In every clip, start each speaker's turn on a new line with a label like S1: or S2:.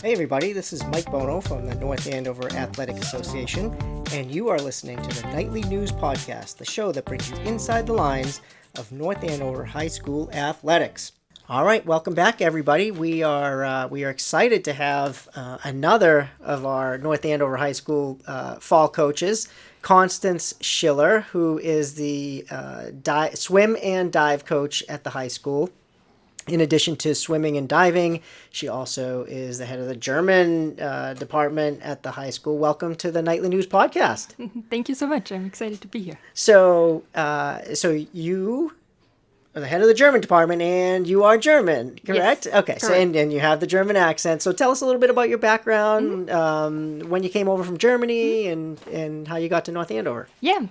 S1: Hey everybody, this is Mike Bono from the North Andover Athletic Association, and you are listening to the Nightly News Podcast, the show that brings you inside the lines of North Andover High School athletics. All right, welcome back everybody. We are excited to have another of our North Andover High School fall coaches, Constance Schiller, who is the swim and dive coach at the high school. In addition to swimming and diving, she also is the head of the German department at the high school. Welcome to the Nightly News Podcast.
S2: Thank you so much. I'm excited to be here.
S1: So you are the head of the German department, and you are German, correct?
S2: Yes,
S1: Okay,
S2: correct.
S1: so and you have the German accent. So tell us a little bit about your background, when you came over from Germany, and how you got to North Andover.
S2: Yeah.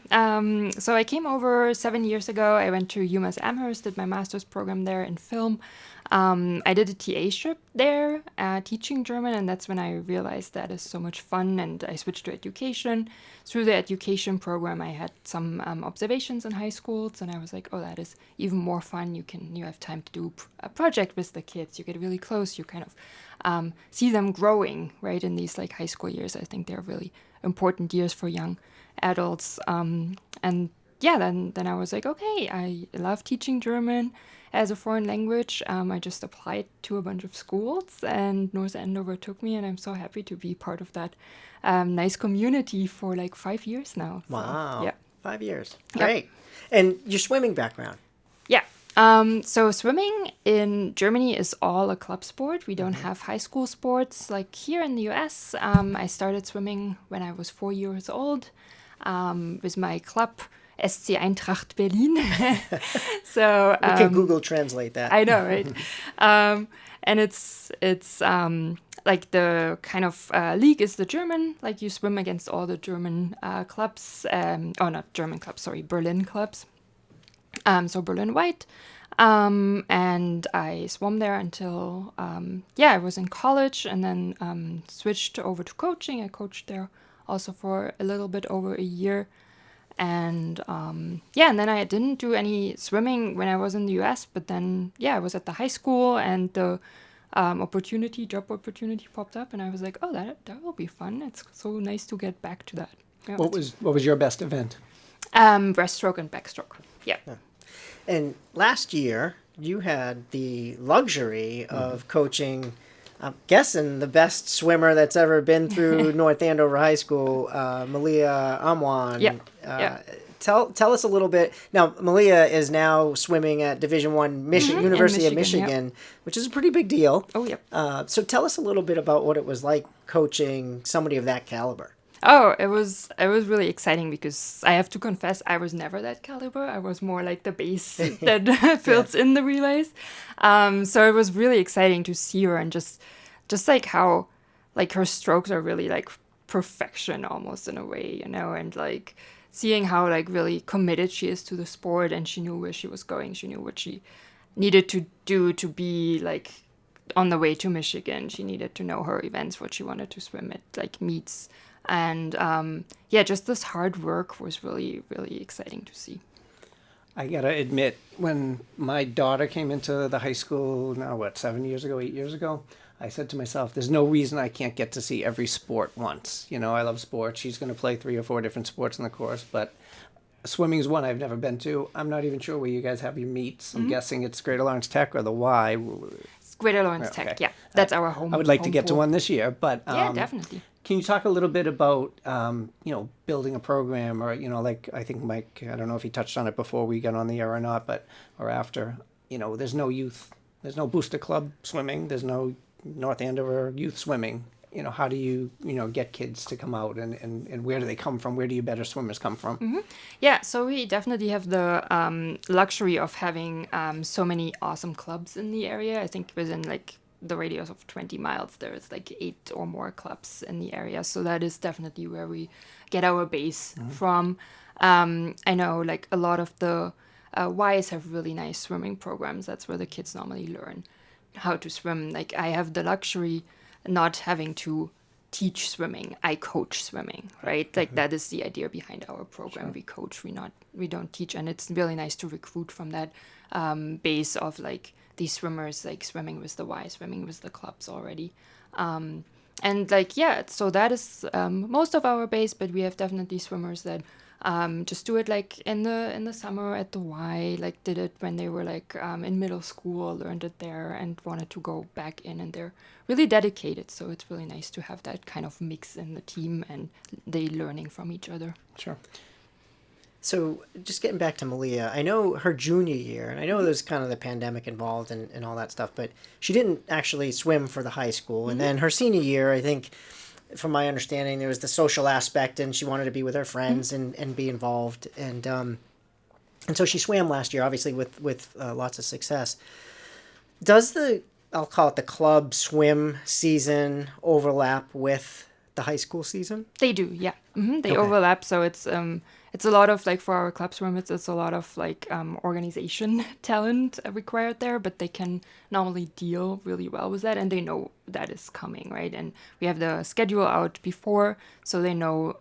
S2: So I came over 7 years ago. I went to UMass Amherst, did my master's program there in film. I did a TA-ship there, teaching German, and that's when I realized that is so much fun, and I switched to education. Through the education program, I had some observations in high schools, and I was like, oh, that is even more fun. You have time to do a project with the kids. You get really close. You kind of see them growing, right, in these like high school years. I think they're really important years for young adults. And yeah, then I was like, okay, I love teaching German as a foreign language. I just applied to a bunch of schools, and North Andover took me, and I'm so happy to be part of that nice community for like 5 years now.
S1: Wow.
S2: Yeah.
S1: 5 years.
S2: Yep.
S1: Great. And your swimming background.
S2: Yeah. So swimming in Germany is all a club sport. We don't have high school sports like here in the US. I started swimming when I was 4 years old with my club, SC Eintracht Berlin. So
S1: We can Google translate that.
S2: I know, right? And it's like the kind of league is the German, like you swim against all the German clubs, not German clubs, sorry, Berlin clubs. So Berlin White. And I swam there until, I was in college, and then switched over to coaching. I coached there also for a little bit over a year. And and then I didn't do any swimming when I was in the US, but then, I was at the high school, and the job opportunity popped up, and I was like, oh, that will be fun. It's so nice to get back to that. Yeah.
S3: What was your best event?
S2: Breaststroke and backstroke. Yeah.
S1: And last year, you had the luxury of coaching, I'm guessing, the best swimmer that's ever been through North Andover High School, Malia Amwan.
S2: Yeah.
S1: Tell us a little bit. Now, Malia is now swimming at Division I University of Michigan, which is a pretty big deal.
S2: Oh, yeah.
S1: So tell us a little bit about what it was like coaching somebody of that caliber.
S2: Oh, it was really exciting, because I have to confess, I was never that caliber. I was more like the base that fills in the relays. So it was really exciting to see her, and just like how like her strokes are really like perfection almost in a way, and like seeing how like really committed she is to the sport, and she knew where she was going. She knew what she needed to do to be like on the way to Michigan. She needed to know her events, what she wanted to swim at, like meets. And just this hard work was really, really exciting to see.
S3: I gotta admit, when my daughter came into the high school, 8 years ago, I said to myself, there's no reason I can't get to see every sport once. I love sports. She's going to play 3 or 4 different sports in the course, but swimming is one I've never been to. I'm not even sure where you guys have your meets. I'm guessing it's Greater Lawrence Tech or the Y.
S2: It's Greater Lawrence Tech, yeah. That's our home.
S3: I would like to
S2: home
S3: get to
S2: pool.
S3: one this year, but
S2: Yeah, definitely.
S3: Can you talk a little bit about, building a program, or, like I think Mike, I don't know if he touched on it before we got on the air or not, or after, there's no youth, there's no booster club swimming, there's no North Andover youth swimming. How do you, get kids to come out, and where do they come from? Where do your better swimmers come from?
S2: Mm-hmm. Yeah, so we definitely have the luxury of having so many awesome clubs in the area. I think within like the radius of 20 miles, there's like 8 or more clubs in the area. So that is definitely where we get our base from. I know like a lot of the Ys have really nice swimming programs. That's where the kids normally learn how to swim. Like I have the luxury not having to teach swimming. I coach swimming, right? Like that is the idea behind our program. Sure. We coach, we don't teach. And it's really nice to recruit from that base of like these swimmers, like swimming with the Y, swimming with the clubs already. And like, yeah, so that is most of our base, but we have definitely swimmers that just do it like in the summer at the Y, like did it when they were like in middle school, learned it there and wanted to go back in, and they're really dedicated. So it's really nice to have that kind of mix in the team and they learning from each other.
S3: Sure.
S1: So just getting back to Malia, I know her junior year, and I know there's kind of the pandemic involved and all that stuff, but she didn't actually swim for the high school. And then her senior year, I think, from my understanding, there was the social aspect, and she wanted to be with her friends and be involved. And so she swam last year, obviously with lots of success. Does I'll call it the club swim season, overlap with the high school season?
S2: They do, yeah. They
S1: Okay.
S2: overlap, so it's a lot of like for our club swim, it's a lot of like organization talent required there, but they can normally deal really well with that, and they know that is coming, right? And we have the schedule out before, so they know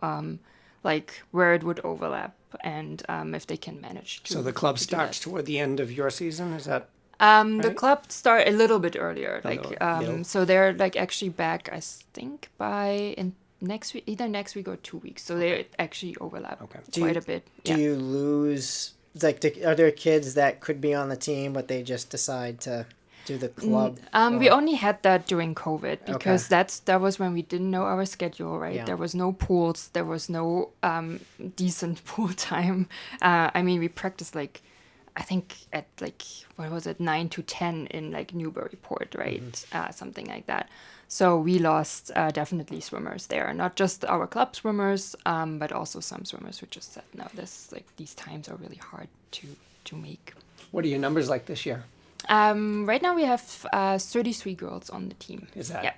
S2: like where it would overlap and if they can manage to.
S3: So the club
S2: to do
S3: starts
S2: that.
S3: toward the end of your season. Is that
S2: The
S3: right?
S2: club start a little bit earlier, like
S3: middle.
S2: so they're like actually back, I think, by in next week, either next week or 2 weeks. So they actually overlap quite a bit.
S1: Do you lose, like, are there kids that could be on the team, but they just decide to do the club?
S2: We only had that during COVID because
S1: Okay.
S2: that was when we didn't know our schedule, right?
S1: Yeah.
S2: There was no pools, there was no decent pool time. I mean, we practiced like, I think at like, what was it, 9 to 10 in like Newburyport, right? Something like that. So we lost definitely swimmers there, not just our club swimmers, but also some swimmers who just said, no, these times are really hard to make.
S3: What are your numbers like this year?
S2: Right now we have 33 girls on the team.
S3: Is that
S2: Yeah.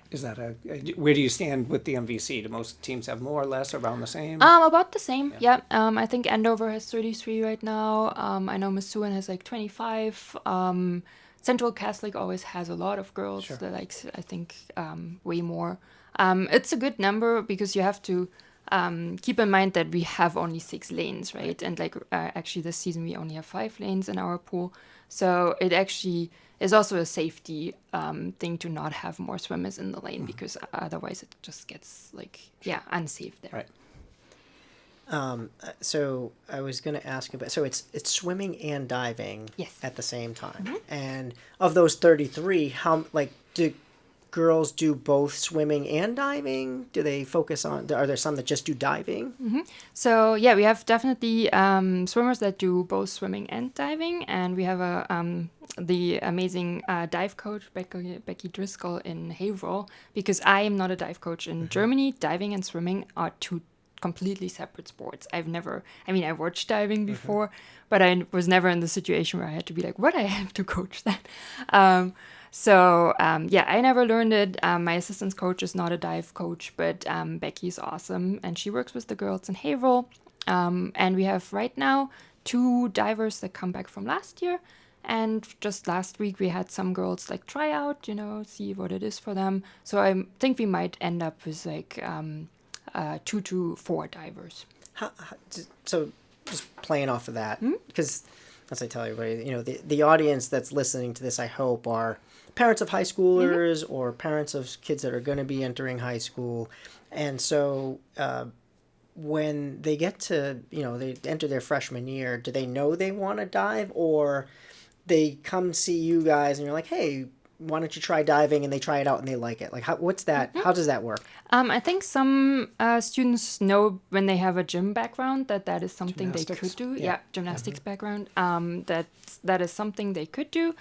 S3: where do you stand with the MVC? Do most teams have more or less, around the same?
S2: About the same. Yeah. I think Andover has 33 right now. I know Masuan has like 25. Central Catholic always has a lot of girls.
S3: Sure.
S2: They're like, I think, way more. It's a good number because you have to keep in mind that we have only 6 lanes, right? And like actually this season we only have 5 lanes in our pool. So it actually is also a safety thing to not have more swimmers in the lane because otherwise it just gets like, unsafe there.
S3: Right.
S1: So I was going to ask about, so it's swimming and diving
S2: Yes.
S1: at the same time. And of those 33, how, like, do girls do both swimming and diving? Do they focus on, are there some that just do diving?
S2: So yeah, we have definitely swimmers that do both swimming and diving, and we have the amazing dive coach Becky Driscoll in Haverhill, because I am not a dive coach in Germany. Diving and swimming are two completely separate sports. I I watched diving before, but I was never in the situation where I had to be like, what, I have to coach that. I never learned it. My assistant coach is not a dive coach, but Becky's awesome, and she works with the girls in Haverhill. And we have right now 2 divers that come back from last year. And just last week we had some girls like try out, see what it is for them. So I think we might end up with like 2 to 4 divers.
S1: So just playing off of that, because as I tell everybody, the audience that's listening to this, I hope, are parents of high schoolers or parents of kids that are going to be entering high school. And so when they get to, they enter their freshman year, do they know they want to dive, or they come see you guys and you're like, hey, why don't you try diving, and they try it out and they like it? Like, what's that? How does that work?
S2: I think some students know when they have a gym background that is something they could do. Yeah, gymnastics background. That is something they could do.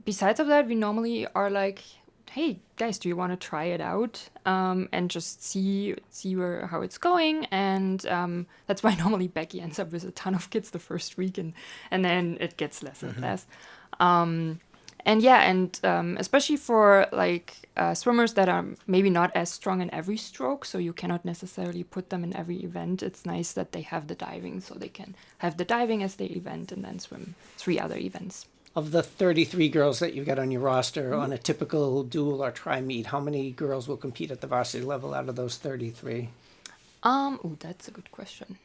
S2: Besides of that, we normally are like, hey guys, do you want to try it out and just see how it's going? And that's why normally Becky ends up with a ton of kids the first week, and then it gets less and less. Especially for like swimmers that are maybe not as strong in every stroke, so you cannot necessarily put them in every event. It's nice that they have the diving, so they can have the diving as their event and then swim 3 other events.
S3: Of the 33 girls that you've got on your roster, on a typical dual or tri-meet, how many girls will compete at the varsity level out of those 33?
S2: That's a good question.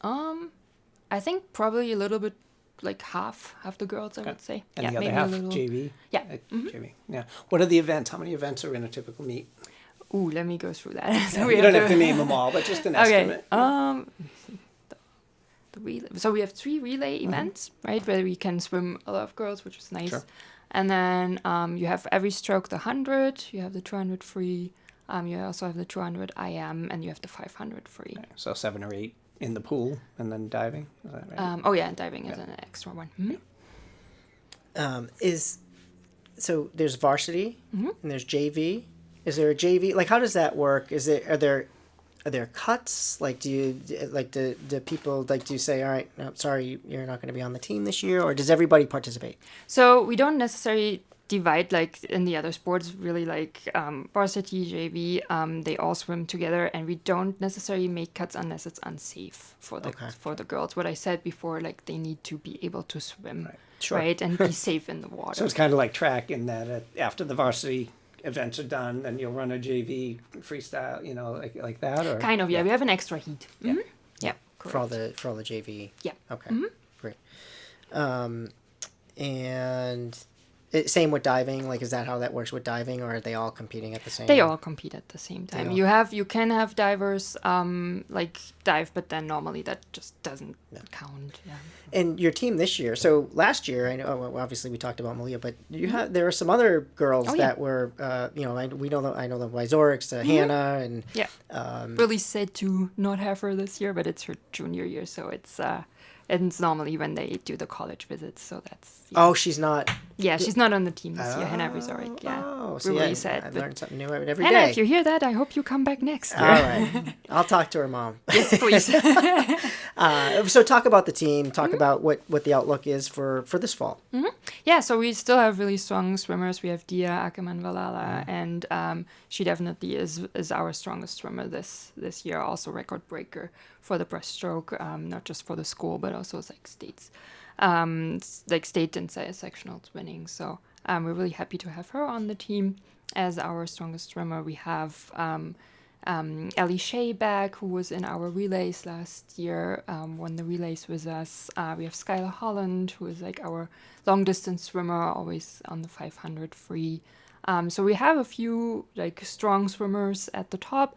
S2: I think probably a little bit like half the girls, I would say.
S3: And
S2: yeah,
S3: the other
S2: maybe
S3: half
S2: a little.
S3: JV.
S2: Yeah.
S3: JV. Yeah. What are the events? How many events are in a typical meet?
S2: Ooh, let me go through that. So
S3: You don't have to name them all, but just an
S2: Okay.
S3: estimate.
S2: The relay. So we have 3 relay events, right, where we can swim a lot of girls, which is nice.
S3: Sure.
S2: And then you have every stroke the 100, you have the 200 free, you also have the 200 IM, and you have the 500 free.
S3: Okay, so 7 or 8 in the pool and then diving. Is that right?
S2: Oh yeah, and diving is an extra one.
S1: So there's varsity and there's JV. Is there a JV? Like, how does that work? Are there cuts? Like, do people, like, do you say, all right, no, sorry, you're not going to be on the team this year, or does everybody participate?
S2: So we don't necessarily divide like in the other sports, really, like varsity, JV. They all swim together, and we don't necessarily make cuts unless it's unsafe for the girls. What I said before, like they need to be able to swim,
S1: Sure.
S2: right, and be safe in the water.
S3: So it's kind of like track in that after the varsity events are done, then you'll run a JV freestyle, like that, or
S2: Kind of, yeah. We have an extra heat.
S3: Yeah.
S2: Yeah,
S1: For all
S2: correct.
S1: the JV.
S2: Yeah.
S1: Okay. Great. And same with diving. Like, is that how that works with diving, or are they all competing at the same?
S2: They all compete at the same time.
S1: all-
S2: You can have divers like dive, but then normally that just doesn't count. Yeah.
S1: And your team this year. So last year, I know, well, obviously we talked about Malia, but there are some other girls that were, I know the Wyzorix, Hannah, and
S2: Really sad to not have her this year, but it's her junior year, so it's normally when they do the college visits, so that's.
S1: Oh, she's not.
S2: Yeah, she's not on the team this year. Hannah Wyzorix. Yeah.
S1: Oh,
S2: We're really sad.
S1: I
S2: but
S1: learned something new every
S2: Hannah,
S1: day.
S2: if you hear that, I hope you come back next year.
S1: All right, I'll talk to her mom.
S2: Yes, please.
S1: So talk about the team. Talk about what the outlook is for this fall.
S2: Yeah, so we still have really strong swimmers. We have Dia Ackerman Valala, and she definitely is our strongest swimmer this year. Also record breaker for the breaststroke, not just for the school, but also like states, like state and sectionals winning. So we're really happy to have her on the team as our strongest swimmer. We have Ellie Shea back, who was in our relays last year, won the relays with us. We have Skylar Holland, who is like our long distance swimmer, always on the 500 free. So we have a few like strong swimmers at the top.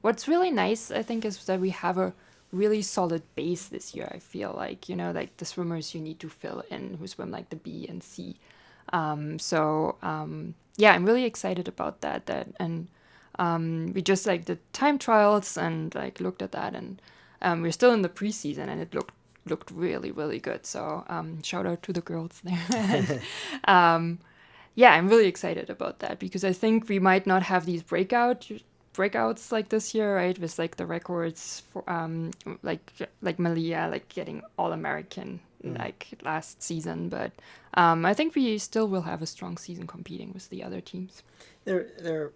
S2: What's really nice, I think, is that we have a really solid base this year. I feel like, like the swimmers you need to fill in who swim like the B and C. Yeah, I'm really excited about that. We just like the time trials and like looked at that, and we're still in the preseason, and it looked really, really good. So shout out to the girls there. Yeah, I'm really excited about that because I think we might not have these breakouts like this year, right? With like the records for like Malia, like getting All-American like last season, but I think we still will have a strong season competing with the other teams.
S1: There are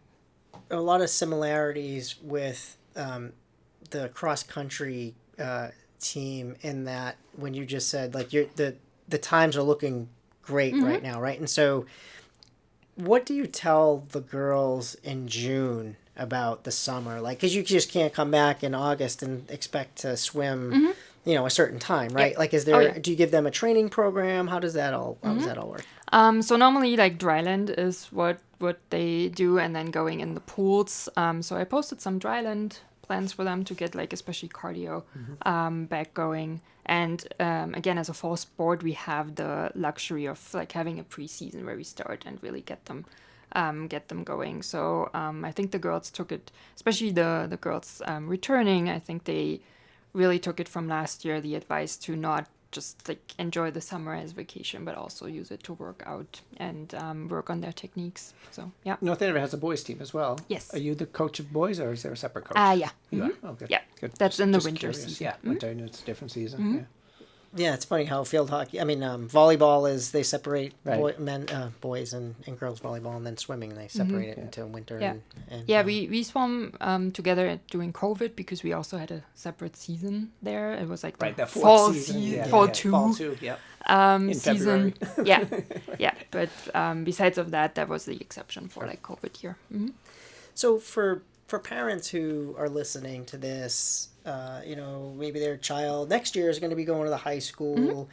S1: a lot of similarities with the cross country team in that when you just said like the times are looking great right now, right? And so what do you tell the girls in June about the summer? Like, because you just can't come back in August and expect to swim, a certain time, right?
S2: Yeah.
S1: Like, is there? Do you give them a training program? How does that all work?
S2: So normally like dryland is what they do, and then going in the pools. So I posted some dryland plans for them to get like especially cardio back going. And again, as a fall sport, we have the luxury of like having a preseason where we start and really get them going. So I think the girls took it, especially the girls returning. I think they really took it from last year, the advice to not just like enjoy the summer as vacation, but also use it to work out and work on their techniques. So yeah.
S3: North Andover has a boys team as well.
S2: Yes.
S3: Are you the coach of boys, or is there a separate coach?
S2: Yeah.
S3: You are? Oh, good.
S2: Yeah.
S3: Good.
S2: That's in the
S3: Just
S2: winter
S3: curious.
S2: season.
S3: Yeah, winter, it's a different season. Yeah.
S1: Yeah, it's funny how field hockey. I mean, volleyball is they separate
S3: Right.
S1: boys and girls volleyball, and then swimming they separate it into winter.
S2: Yeah.
S1: And
S2: We swam together during COVID because we also had a separate season there. It was like the
S3: Right, the fourth
S2: fall
S3: season. Yeah,
S2: fall
S3: yeah.
S2: two.
S3: Fall two, yeah. In
S2: Season.
S3: February.
S2: Yeah. But besides of that was the exception for like COVID year.
S1: So for parents who are listening to this, maybe their child next year is going to be going to the high school.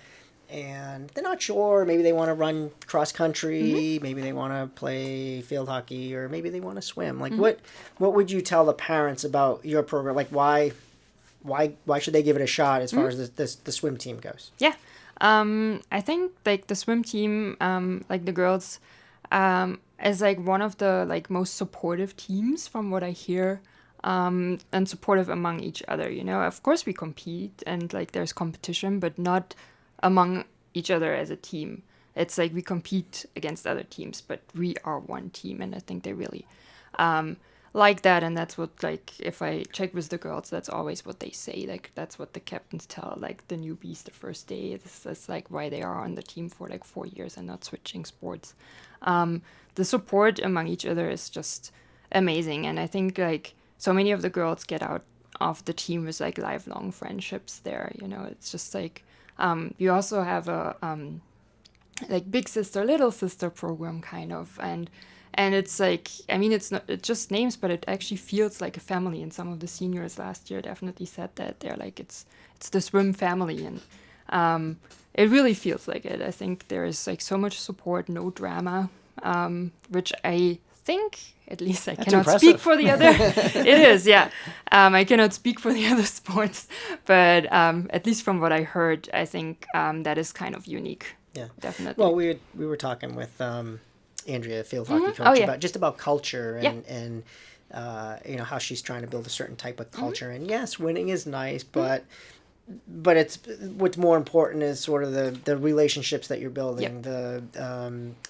S1: and they're not sure. Maybe they want to run cross country, maybe they want to play field hockey, or maybe they want to swim. Like what would you tell the parents about your program? Like why should they give it a shot as far as the swim team goes?
S2: Yeah. I think like the swim team, like the girls, is like one of the like most supportive teams from what I hear, and supportive among each other. You know, of course we compete and like there's competition, but not among each other as a team. It's like we compete against other teams, but we are one team, and I think they really like that. And that's what, like, if I check with the girls, that's always what they say. Like that's what the captains tell like the newbies the first day. That's like why they are on the team for like 4 years and not switching sports. The support among each other is just amazing, and I think like so many of the girls get out of the team with like lifelong friendships there. You know, it's just like you also have a like big sister little sister program kind of, and it's like, I mean, it's just names, but it actually feels like a family. And some of the seniors last year definitely said that they're like it's the swim family, and it really feels like it. I think there is like so much support, no drama, which I think, at least I cannot speak for the other. It is, yeah. I cannot speak for the other sports, but at least from what I heard, I think that is kind of unique.
S1: Yeah,
S2: definitely.
S1: Well, we were talking with Andrea, field hockey coach, about culture and you know how she's trying to build a certain type of culture. And yes, winning is nice, but it's what's more important is sort of the relationships that you're building, the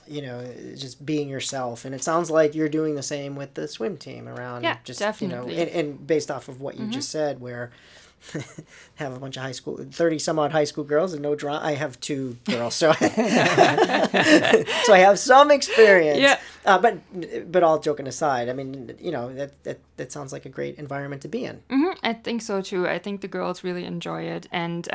S1: you know, just being yourself. And it sounds like you're doing the same with the swim team around just definitely. You know, and based off of what you just said, where have a bunch of 30 some odd high school girls and no drama. I have 2 girls, so so I have some experience. Yeah. But all joking aside, I mean, you know, that sounds like a great environment to be in.
S2: I think so too. I think the girls really enjoy it, and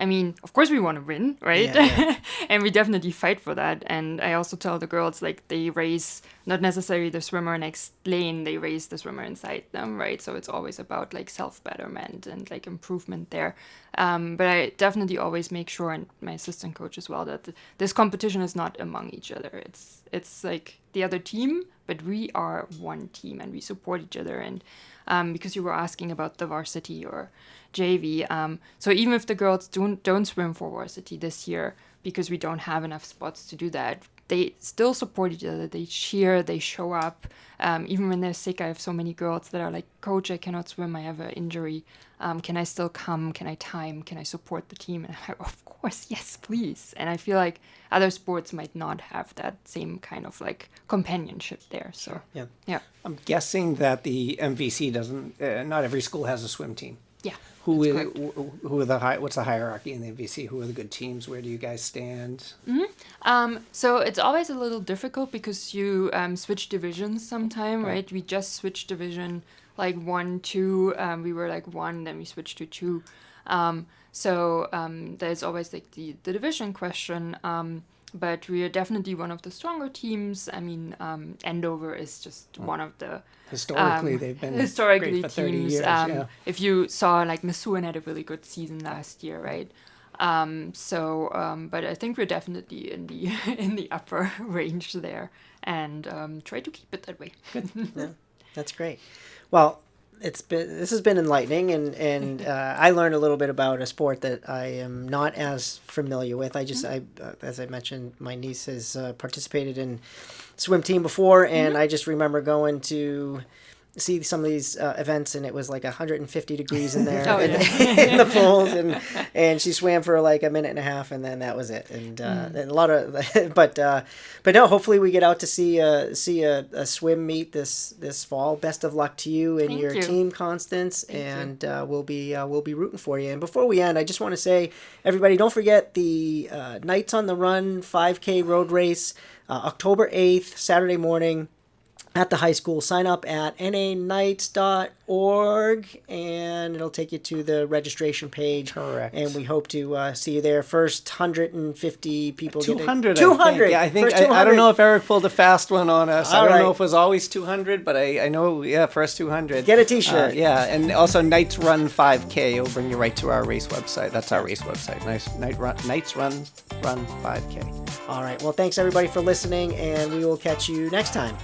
S2: I mean, of course we want to win, right? Yeah. And we definitely fight for that. And I also tell the girls, like, they race not necessarily the swimmer next lane, they race the swimmer inside them, right? So it's always about like self-betterment and like improvement there. But I definitely always make sure, and my assistant coach as well, that this competition is not among each other. It's like the other team, but we are one team and we support each other. And because you were asking about the varsity or JV, so even if the girls don't swim for varsity this year because we don't have enough spots to do that, they still support each other. They cheer, they show up. Even when they're sick, I have so many girls that are like, Coach, I cannot swim, I have an injury. Can I still come? Can I time? Can I support the team? And I'm like, of course, yes, please. And I feel like other sports might not have that same kind of like companionship there. So yeah.
S3: I'm guessing that the MVC doesn't. Not every school has a swim team.
S2: Yeah.
S3: What's the hierarchy in the MVC? Who are the good teams? Where do you guys stand?
S2: So it's always a little difficult because you switch divisions sometime, right? We just switched division like 1, 2. We were like 1, then we switched to 2. So there's always like the division question. But we are definitely one of the stronger teams. I mean, Andover is just one of the
S3: historically they've been great for 30
S2: teams.
S3: years.
S2: If you saw, like, Masuan had a really good season last year, right? But I think we're definitely in the in the upper range there, and try to keep it that way.
S1: Good. Yeah, that's great. Well, this has been enlightening, and I learned a little bit about a sport that I am not as familiar with. As I mentioned, my niece has participated in swim team before, and I just remember going to see some of these events, and it was like 150 degrees in there in the pools, and she swam for like a minute and a half, and then that was it. And a lot of but no, hopefully we get out to see a swim meet this fall. Best of luck to you and your team, Constance. Thank you. We'll be rooting for you. And before we end, I just want to say, everybody, don't forget the Knights on the Run 5K road race, October 8th, Saturday morning. at the high school. Sign up at naanights.org, and it'll take you to the registration page.
S3: Correct.
S1: And we hope to see you there. First 150 people.
S3: 200.
S1: 200.
S3: I think.
S1: First
S3: I
S1: 200.
S3: don't know if Eric pulled a fast one on us.
S1: All
S3: I don't
S1: right.
S3: know if it was always 200, but I know, first 200.
S1: Get a t-shirt.
S3: Yeah, and also Knights Run 5K. It'll bring you right to our race website. That's our race website. Knights Run 5K.
S1: All right. Well, thanks everybody for listening, and we will catch you next time.